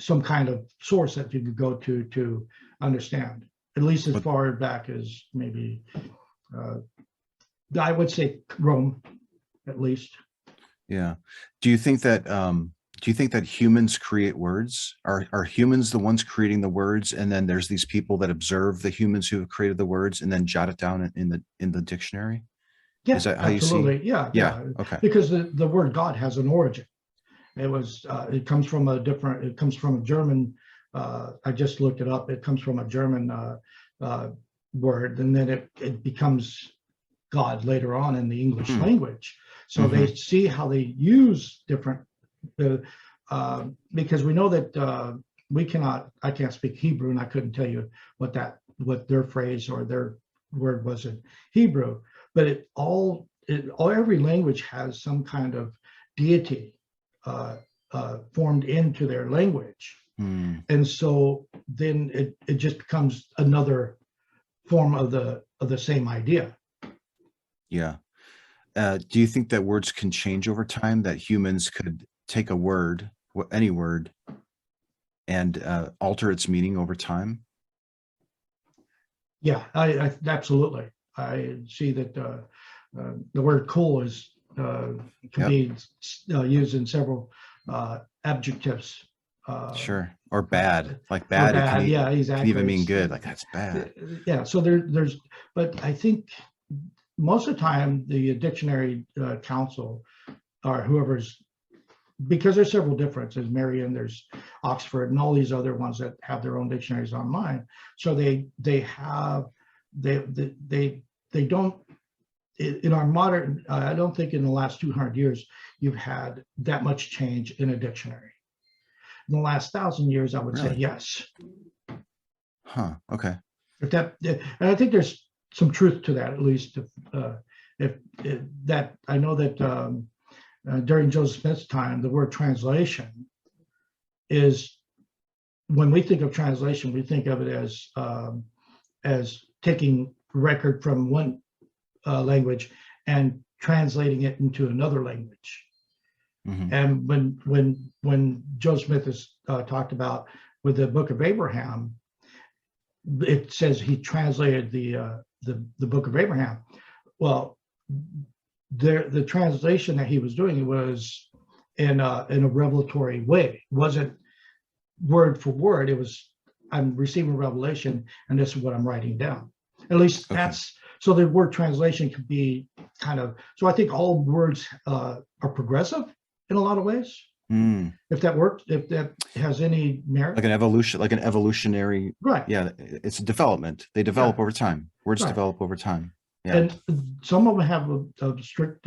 some kind of source that you could go to understand, at least as far back as maybe I would say Rome, at least. Yeah. Do you think that humans create words? Are humans the ones creating the words, and then there's these people that observe the humans who have created the words and then jot it down in the dictionary? Yeah, Is that how absolutely. you see? Yeah. Okay. Because the word God has an origin. It comes from a German, I just looked it up. It comes from a German word, and then it becomes God later on in the English language. So they see how they use different, because we know that I can't speak Hebrew, and I couldn't tell you what their phrase or their word was in Hebrew, but every language has some kind of deity formed into their language. And so then it just becomes another form of the same idea. Yeah. Do you think that words can change over time, that humans could take a word, any word, and alter its meaning over time? Yeah, I absolutely. I see that the word cool can be used in several adjectives. Sure. Or bad, like bad. Or bad, yeah, exactly. Can even mean good, like that's bad. Yeah, so but I think most of the time the dictionary council or whoever's, because there's several differences, Merriam, there's Oxford, and all these other ones that have their own dictionaries online. So they don't, in our modern, I don't think in the last 200 years you've had that much change in a dictionary. In the last 1,000 years, I would say yes. Huh. Okay. And I think there's some truth to that, at least. If that, I know that during Joseph Smith's time, the word translation is, when we think of translation, we think of it as taking record from one language and translating it into another language. And when Joseph Smith is talked about with the Book of Abraham, it says he translated the Book of Abraham. Well, the translation that he was doing was in a revelatory way. It wasn't word for word. It was, I'm receiving revelation, and this is what I'm writing down. At least that's, so the word translation could be kind of, so I think all words are progressive in a lot of ways. If that works, if that has any merit. Like an evolutionary, right. Yeah, it's a development. They develop over time. Words develop over time. Yeah. And some of them have a strict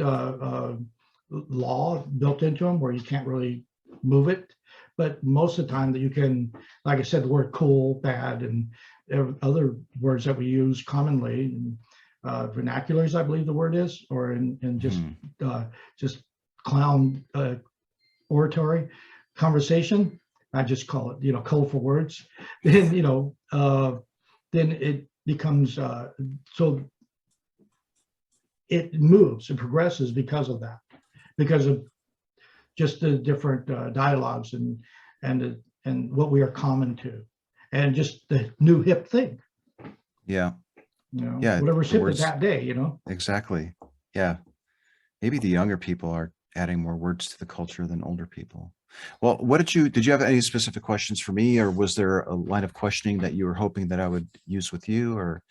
law built into them where you can't really move it. But most of the time that you can, like I said, the word cool, bad, and other words that we use commonly in vernaculars, I believe the word is, or in just clown oratory conversation. I just call it, colorful words. Then, then it becomes, so it moves and progresses because of that, because of just the different dialogues and what we are common to, and just the new hip thing. Yeah. Yeah. Whatever's hip at that day, Exactly. Yeah. Maybe the younger people are adding more words to the culture than older people. Well, did you have any specific questions for me, or was there a line of questioning that you were hoping that I would use with you, or?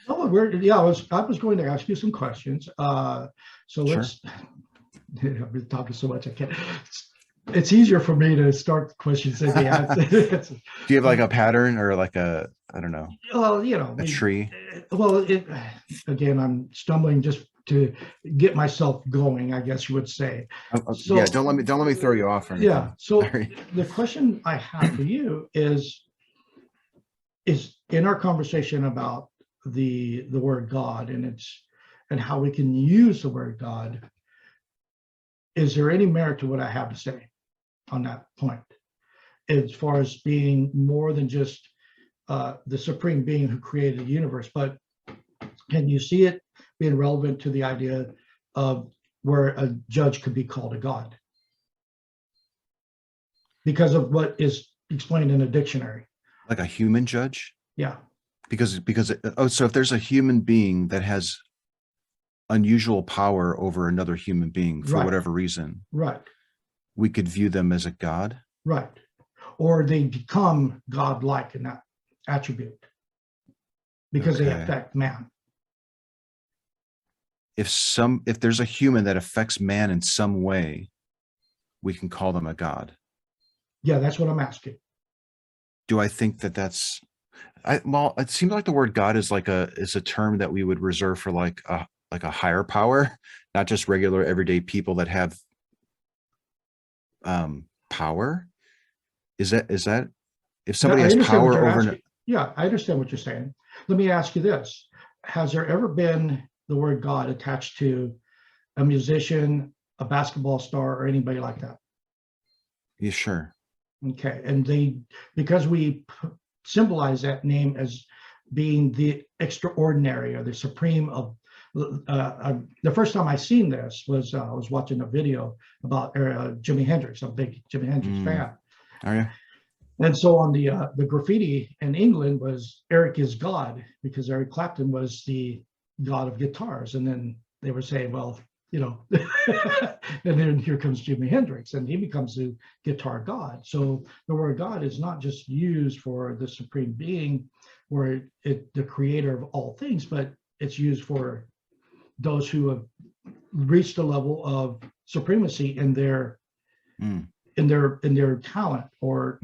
Oh, I was going to ask you some questions. So let's, I've been talking so much, I can't. It's easier for me to start the questions than the answer. Do you have like a pattern or like a, I don't know, well, a tree? Well, again, I'm stumbling just to get myself going, I guess you would say. So, yeah, don't let me throw you off or anything. Yeah. So the question I have for you is in our conversation about the word God and how we can use the word God, is there any merit to what I have to say on that point, as far as being more than just the supreme being who created the universe, but can you see it being relevant to the idea of where a judge could be called a God because of what is explained in a dictionary. Like a human judge? Yeah, So if there's a human being that has unusual power over another human being for right, whatever reason, right, we could view them as a god? right. Or they become godlike in that attribute because they Okay. affect man. If there's a human that affects man in some way, we can call them a god. Yeah, that's what I'm asking. Do I think that that's well, it seems like the word God is a term that we would reserve for like a higher power, not just regular everyday people that have power. Is that if Yeah, somebody I has understand what power you're over asking. Yeah, I understand what you're saying. Let me ask you this. Has there ever been the word God attached to a musician, a basketball star, or anybody like that? yeah, sure. Okay, and because we symbolize that name as being the extraordinary or the supreme of the first time I seen this was I was watching a video about Jimi Hendrix. I'm a big Jimi Hendrix fan. Are you? And so on the graffiti in England was Eric is God, because Eric Clapton was the god of guitars. And then they were saying, well, and then here comes Jimi Hendrix, and he becomes the guitar god. So the word God is not just used for the supreme being, or the creator of all things, but it's used for those who have reached a level of supremacy in their talent, or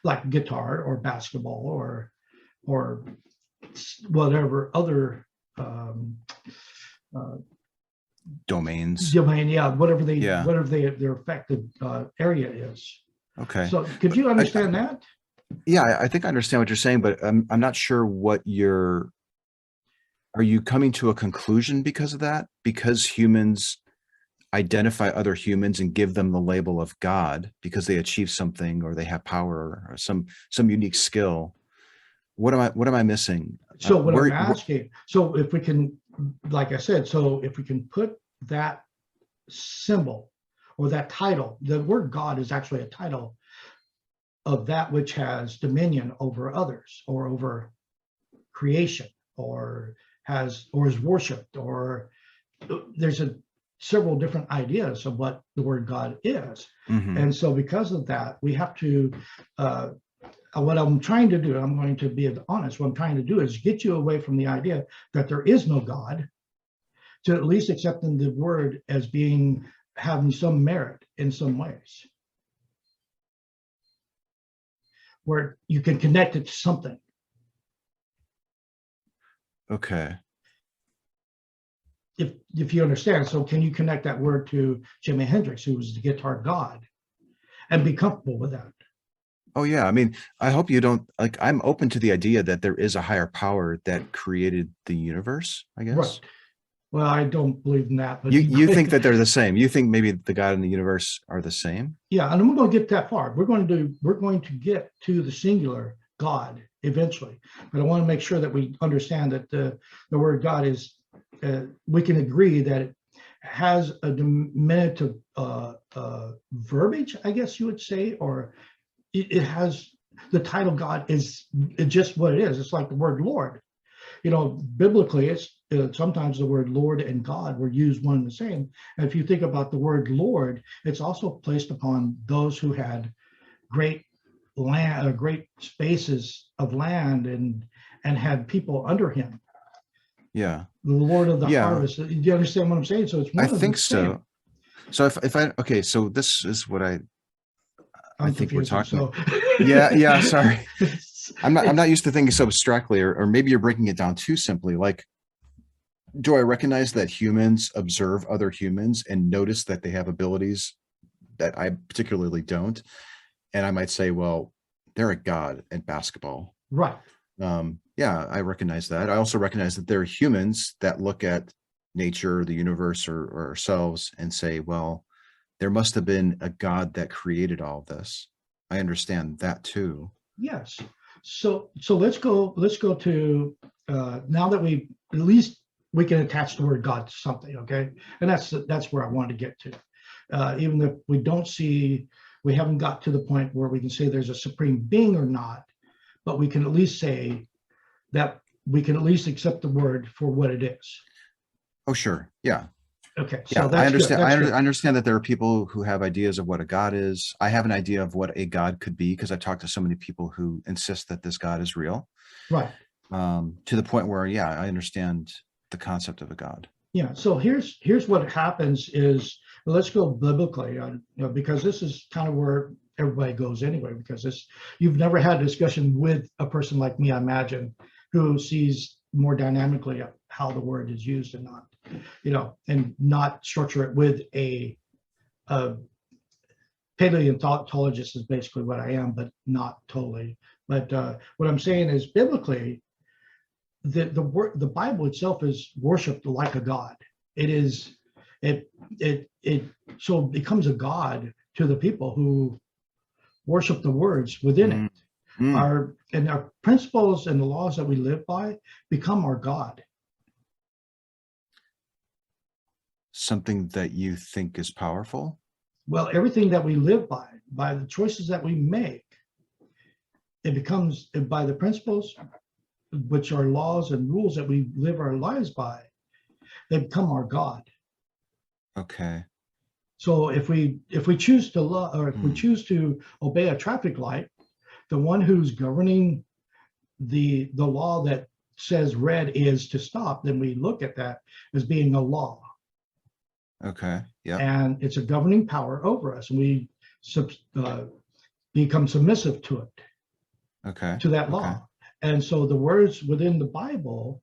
like guitar or basketball or whatever other domains. domain, yeah, whatever Yeah. their affected area is. Okay. So could you understand that? Yeah, I think I understand what you're saying, but I'm not sure are you coming to a conclusion because of that? Because humans identify other humans and give them the label of God because they achieve something or they have power or some unique skill. What am I missing? So what I'm asking, so if we can, like I said, so if we can put that symbol or that title, the word God is actually a title of that which has dominion over others or over creation, or is worshipped, or there's several different ideas of what the word God is. And so because of that, we have to what I'm trying to do, I'm going to be honest, what I'm trying to do is get you away from the idea that there is no God, to at least accepting the word as having some merit in some ways, where you can connect it to something. Okay. If you understand, so can you connect that word to Jimi Hendrix, who was the guitar god, and be comfortable with that? Oh yeah, I mean, I hope you don't like. I'm open to the idea that there is a higher power that created the universe, I guess. Right. Well, I don't believe in that, but you think that they're the same. You think maybe the God and the universe are the same? Yeah, and I'm going to get that far. We're going to get to the singular God eventually, but I want to make sure that we understand that the word God is. We can agree that it has a diminutive verbiage, I guess you would say, or it has the title God is just what it is. It's like the word Lord. Biblically, it's sometimes the word Lord and God were used one and the same. And if you think about the word Lord, it's also placed upon those who had great land, great spaces of land, and had people under him. Yeah. The Lord of the harvest. Do you understand what I'm saying? So it's one I think so. So if I okay, so this is what I think we're talking. So. Yeah. Sorry, I'm not used to thinking so abstractly, or maybe you're breaking it down too simply. Like, do I recognize that humans observe other humans and notice that they have abilities that I particularly don't? And I might say, well, they're a god at basketball. Right. Yeah, I recognize that. I also recognize that there are humans that look at nature, the universe, or ourselves and say, well, there must have been a God that created all of this. I understand that too. Yes. So let's go to now that we at least we can attach the word God to something, okay? And that's where I wanted to get to. Even if we don't see We haven't got to the point where we can say there's a supreme being or not, but we can at least say that we can at least accept the word for what it is. Oh, sure. Yeah. Okay, Yeah, so that's I understand. good. That's good. I understand that there are people who have ideas of what a God is. I have an idea of what a God could be because I talked to so many people who insist that this God is real. Right. To the point where, yeah, I understand the concept of a God. Yeah. So here's what happens is, let's go biblically, because this is kind of where everybody goes anyway. Because you've never had a discussion with a person like me, I imagine, who sees more dynamically how the word is used and not, and not structure it with a paleontologist is basically what I am, but not totally. But what I'm saying is biblically, the Bible itself is worshipped like a god. It so becomes a god to the people who worship the words within it. Our principles and the laws that we live by become our God. Something that you think is powerful? Well, everything that we live by the choices that we make, it becomes, by the principles, which are laws and rules that we live our lives by, they become our God. Okay. So if we choose to love, or if we choose to obey a traffic light, the one who's governing the law that says red is to stop, then we look at that as being a law. Okay. Yeah. And it's a governing power over us, and we become submissive to it. Okay. To that law. Okay. And so the words within the Bible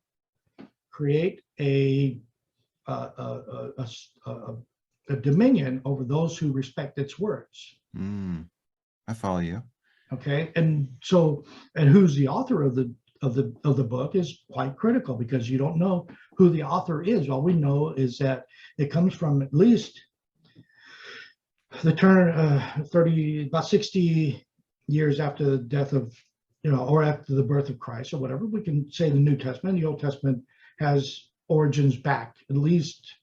create a dominion over those who respect its words. I follow you. Okay, and who's the author of the book is quite critical, because you don't know who the author is. All we know is that it comes from at least the turn about 60 years after the death of, or after the birth of Christ or whatever. We can say the New Testament. The Old Testament has origins back at least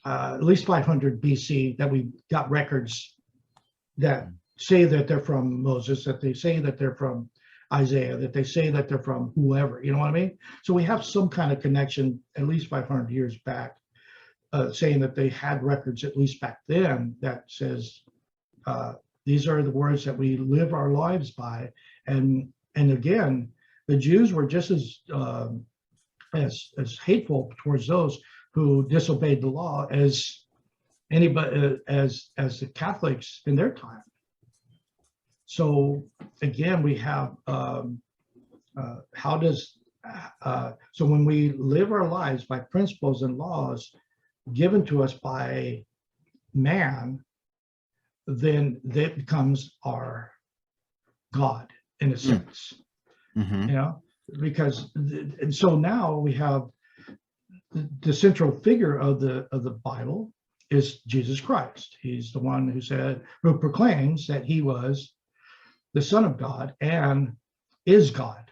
500 BC, that we got records that say that they're from Moses, that they say that they're from Isaiah, that they say that they're from whoever, you know what I mean? So we have some kind of connection at least 500 years back, saying that they had records at least back then that says these are the words that we live our lives by. And again, the Jews were just as hateful towards those who disobeyed the law as anybody, as the Catholics in their time. So again, we have so when we live our lives by principles and laws given to us by man, then that becomes our God in a sense. Because and so now we have the central figure of the Bible is Jesus Christ. He's the one who proclaims that he was the Son of God and is God.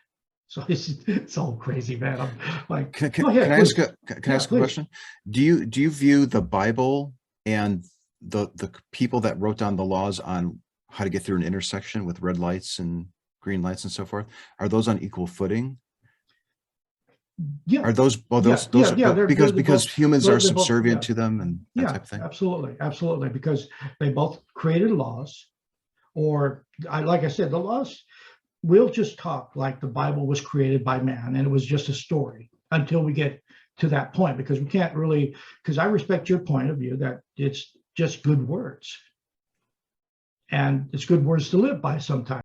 So it's all crazy, man. I'm like, can go ahead, I ask a please. question? Do you view the Bible and the people that wrote down the laws on how to get through an intersection with red lights and green lights and so forth, are those on equal footing? Yeah. Are those because humans are subservient to them and that type of thing? Absolutely, because they both created laws, or like I said, the laws, we'll just talk like the Bible was created by man and it was just a story until we get to that point, because we can't really, because I respect your point of view that it's just good words, and it's good words to live by sometimes.